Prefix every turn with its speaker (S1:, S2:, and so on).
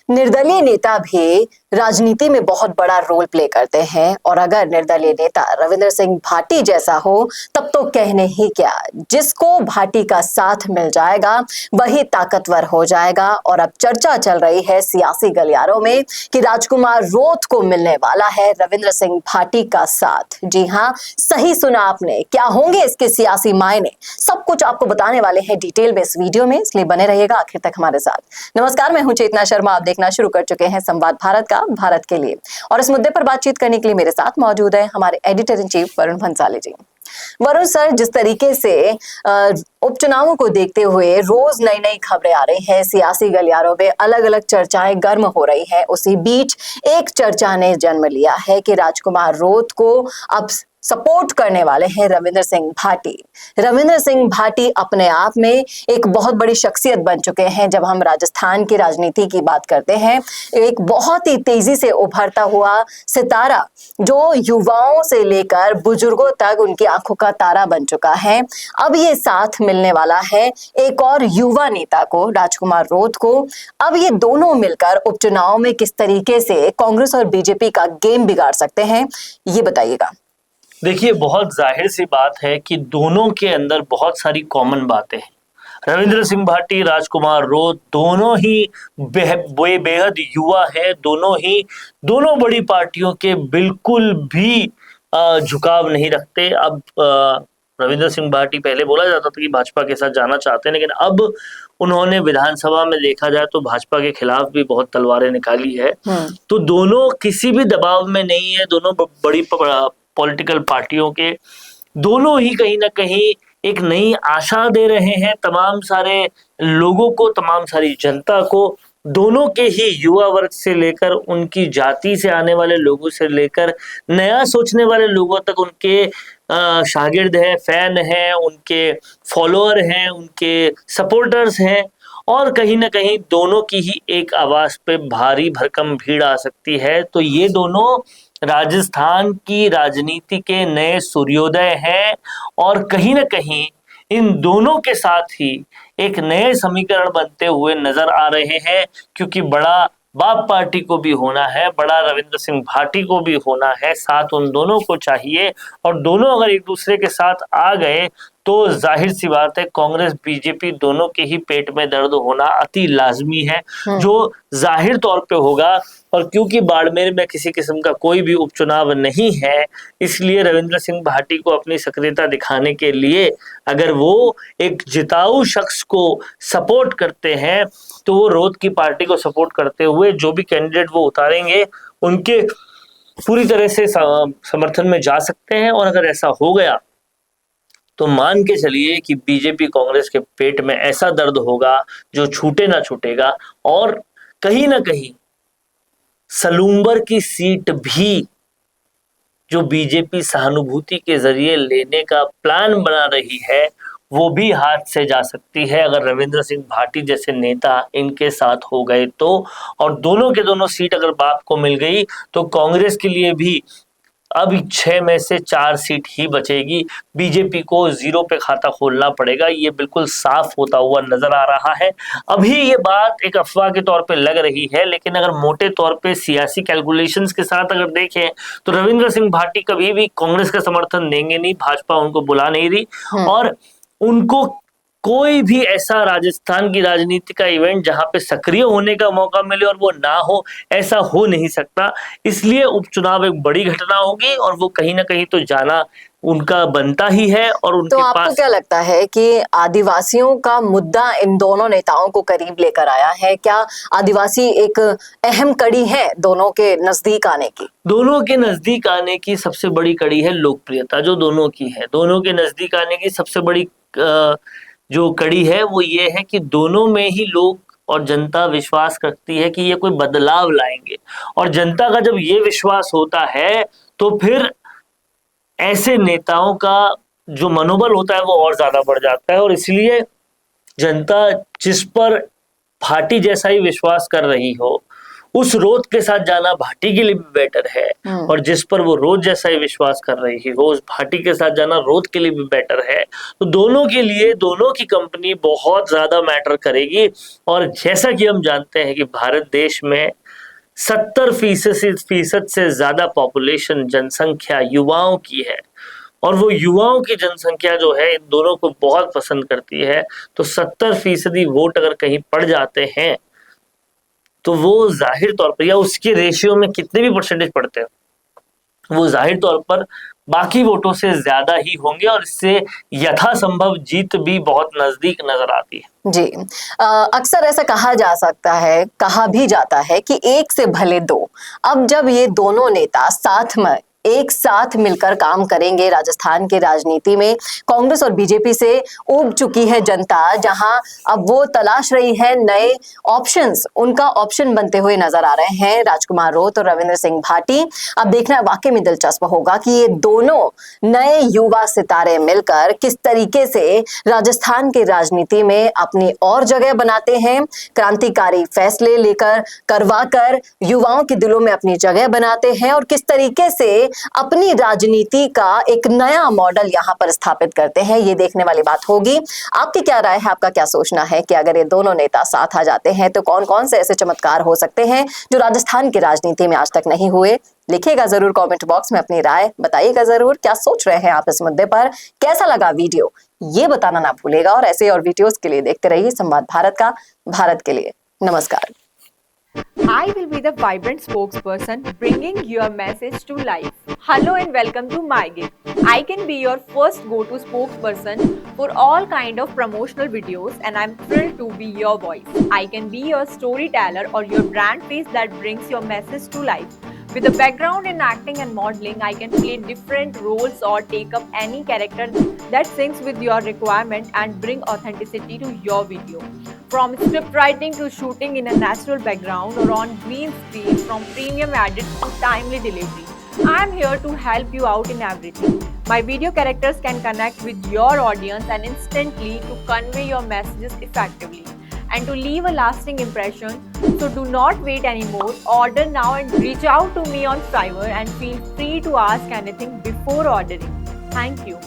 S1: निर्दलीय नेता भी राजनीति में बहुत बड़ा रोल प्ले करते हैं और अगर निर्दलीय नेता रविंद्र सिंह भाटी जैसा हो तब तो कहने ही क्या। जिसको भाटी का साथ मिल जाएगा वही ताकतवर हो जाएगा और अब चर्चा चल रही है सियासी गलियारों में कि राजकुमार रोत को मिलने वाला है रविंद्र सिंह भाटी का साथ। जी हाँ, सही सुना आपने। क्या होंगे इसके सियासी मायने, सब कुछ आपको बताने वाले हैं डिटेल में इस वीडियो में, इसलिए बने रहिएगा आखिर तक हमारे साथ। नमस्कार, मैं हूं चेतना शर्मा। आप देखना शुरू कर चुके हैं संवाद भारत का, भारत के लिए। और इस मुद्दे पर बातचीत करने के लिए मेरे साथ मौजूद है हमारे editor in chief Varun Bhansali ji. Varun sir, जिस तरीके से उपचुनावों को देखते हुए रोज नई नई खबरें आ रही हैं, सियासी गलियारों में अलग अलग चर्चाएं गर्म हो रही हैं, उसी बीच एक चर्चा ने जन्म लिया है कि राजकुमार रोत को अब सपोर्ट करने वाले हैं रविंद्र सिंह भाटी। रविंद्र सिंह भाटी अपने आप में एक बहुत बड़ी शख्सियत बन चुके हैं। जब हम राजस्थान की राजनीति की बात करते हैं, एक बहुत ही तेजी से उभरता हुआ सितारा जो युवाओं से लेकर बुजुर्गों तक उनकी आंखों का तारा बन चुका है। अब ये साथ मिलने वाला है एक और युवा नेता को, राजकुमार रोत को। अब ये दोनों मिलकर उपचुनाव में किस तरीके से कांग्रेस और बीजेपी का गेम बिगाड़ सकते हैं, ये बताइएगा।
S2: देखिए, बहुत जाहिर सी बात है कि दोनों के अंदर बहुत सारी कॉमन बातें हैं। रविंद्र सिंह भाटी, राजकुमार रोत दोनों ही बेहद युवा है, दोनों बड़ी पार्टियों के बिल्कुल भी झुकाव नहीं रखते। अब रविंद्र सिंह भाटी, पहले बोला जाता था कि भाजपा के साथ जाना चाहते हैं, लेकिन अब उन्होंने विधानसभा में देखा जाए तो भाजपा के खिलाफ भी बहुत तलवारें निकाली है। तो दोनों किसी भी दबाव में नहीं है। दोनों बड़ी पॉलिटिकल पार्टियों के दोनों ही कहीं ना कहीं एक नई आशा दे रहे हैं तमाम सारे लोगों को, तमाम सारी जनता को। दोनों के ही युवा वर्ग से लेकर उनकी जाति से आने वाले लोगों से लेकर नया सोचने वाले लोगों तक उनके शागिर्द हैं, फैन हैं, उनके फॉलोअर हैं, उनके सपोर्टर्स हैं। और कहीं ना कहीं दोनों की ही एक आवाज पे भारी भरकम भीड़ आ सकती है। तो ये दोनों राजस्थान की राजनीति के नए सूर्योदय हैं और कहीं ना कहीं इन दोनों के साथ ही एक नए समीकरण बनते हुए नजर आ रहे हैं, क्योंकि बड़ा बाप पार्टी को भी होना है, बड़ा रविंद्र सिंह भाटी को भी होना है, साथ उन दोनों को चाहिए। और दोनों अगर एक दूसरे के साथ आ गए तो जाहिर सी बात है कांग्रेस बीजेपी दोनों के ही पेट में दर्द होना अति लाजमी है, जो जाहिर तौर पे होगा। और क्योंकि बाड़मेर में किसी किस्म का कोई भी उपचुनाव नहीं है, इसलिए रविंद्र सिंह भाटी को अपनी सक्रियता दिखाने के लिए अगर वो एक जिताऊ शख्स को सपोर्ट करते हैं तो वो रोत की पार्टी को सपोर्ट करते हुए जो भी कैंडिडेट वो उतारेंगे उनके पूरी तरह से समर्थन में जा सकते हैं। और अगर ऐसा हो गया तो मान के चलिए कि बीजेपी कांग्रेस के पेट में ऐसा दर्द होगा जो छूटे ना छूटेगा। और कहीं ना कहीं सलूम्बर की सीट भी जो बीजेपी सहानुभूति के जरिए लेने का प्लान बना रही है वो भी हाथ से जा सकती है अगर रविंद्र सिंह भाटी जैसे नेता इनके साथ हो गए तो। और दोनों के दोनों सीट अगर बाप को मिल गई तो कांग्रेस के लिए भी अब 6 में से 4 सीट ही बचेगी। बीजेपी को 0 पे खाता खोलना पड़ेगा, ये बिल्कुल साफ होता हुआ नजर आ रहा है। अभी ये बात एक अफवाह के तौर पे लग रही है, लेकिन अगर मोटे तौर पे सियासी कैलकुलेशंस के साथ अगर देखें तो रविंद्र सिंह भाटी कभी भी कांग्रेस का समर्थन देंगे नहीं। भाजपा उनको बुला नहीं रही और उनको कोई भी ऐसा राजस्थान की राजनीति का इवेंट जहां पे सक्रिय होने का मौका मिले और वो ना हो, ऐसा हो नहीं सकता। इसलिए उपचुनाव एक बड़ी घटना होगी और वो कहीं ना कहीं तो जाना उनका बनता ही है। और उनके
S1: तो आपको क्या लगता है कि आदिवासियों का मुद्दा इन दोनों नेताओं को करीब लेकर आया है? क्या आदिवासी एक अहम कड़ी है दोनों के नजदीक आने की?
S2: दोनों के नजदीक आने की सबसे बड़ी कड़ी है लोकप्रियता, जो दोनों की है। दोनों के नजदीक आने की सबसे बड़ी जो कड़ी है वो ये है कि दोनों में ही लोग और जनता विश्वास करती है कि ये कोई बदलाव लाएंगे। और जनता का जब ये विश्वास होता है तो फिर ऐसे नेताओं का जो मनोबल होता है वो और ज्यादा बढ़ जाता है। और इसलिए जनता जिस पर भाटी जैसा ही विश्वास कर रही हो उस रोज के साथ जाना भाटी के लिए भी बेटर है, और जिस पर वो रोज जैसा ही विश्वास कर रही है वो उस भाटी के साथ जाना रोज के लिए भी बेटर है। तो दोनों के लिए दोनों की कंपनी बहुत ज्यादा मैटर करेगी। और जैसा कि हम जानते हैं कि भारत देश में 70% से ज्यादा पॉपुलेशन जनसंख्या युवाओं की है, और वो युवाओं की जनसंख्या जो है इन दोनों को बहुत पसंद करती है। तो 70% वोट अगर कहीं पड़ जाते हैं तो वो जाहिर तौर पर, या उसके रेशियो में कितने भी परसेंटेज पड़ते हैं, वो जाहिर तौर पर बाकी वोटों से ज्यादा ही होंगे, और इससे यथासंभव जीत भी बहुत नजदीक नजर आती है।
S1: जी, अक्सर ऐसा कहा जा सकता है, कहा भी जाता है कि एक से भले दो। अब जब ये दोनों नेता साथ में एक साथ मिलकर काम करेंगे, राजस्थान के राजनीति में कांग्रेस और बीजेपी से ऊब चुकी है जनता, जहां अब वो तलाश रही है नए ऑप्शंस, उनका ऑप्शन बनते हुए नजर आ रहे हैं राजकुमार रोत और रविंद्र सिंह भाटी। अब देखना वाकई में दिलचस्प होगा कि ये दोनों नए युवा सितारे मिलकर किस तरीके से राजस्थान के राजनीति में अपनी और जगह बनाते हैं, क्रांतिकारी फैसले लेकर करवाकर युवाओं के दिलों में अपनी जगह बनाते हैं, और किस तरीके से अपनी राजनीति का एक नया मॉडल यहां पर स्थापित करते हैं। ये देखने वाली बात होगी। आपकी क्या राय है, आपका क्या सोचना है कि अगर ये दोनों नेता साथ आ जाते हैं तो कौन कौन से ऐसे चमत्कार हो सकते हैं जो राजस्थान की राजनीति में आज तक नहीं हुए? लिखिएगा जरूर कमेंट बॉक्स में अपनी राय, बताइएगा जरूर क्या सोच रहे हैं आप इस मुद्दे पर, कैसा लगा वीडियो ये बताना ना भूलेगा। और ऐसे और वीडियोस के लिए देखते रहिए संवाद भारत का, भारत के लिए। नमस्कार।
S3: I will be the vibrant spokesperson bringing your message to life. Hello and welcome to MyGig. I can be your first go-to spokesperson for all kind of promotional videos, and I'm thrilled to be your voice. I can be your storyteller or your brand face that brings your message to life. With a background in acting and modeling, I can play different roles or take up any character that syncs with your requirement and bring authenticity to your video. From script writing to shooting in a natural background or on green screen, from premium edit to timely delivery, I am here to help you out in everything. My video characters can connect with your audience and instantly to convey your messages effectively and to leave a lasting impression. So do not wait anymore. Order now and reach out to me on Fiverr and feel free to ask anything before ordering. Thank you.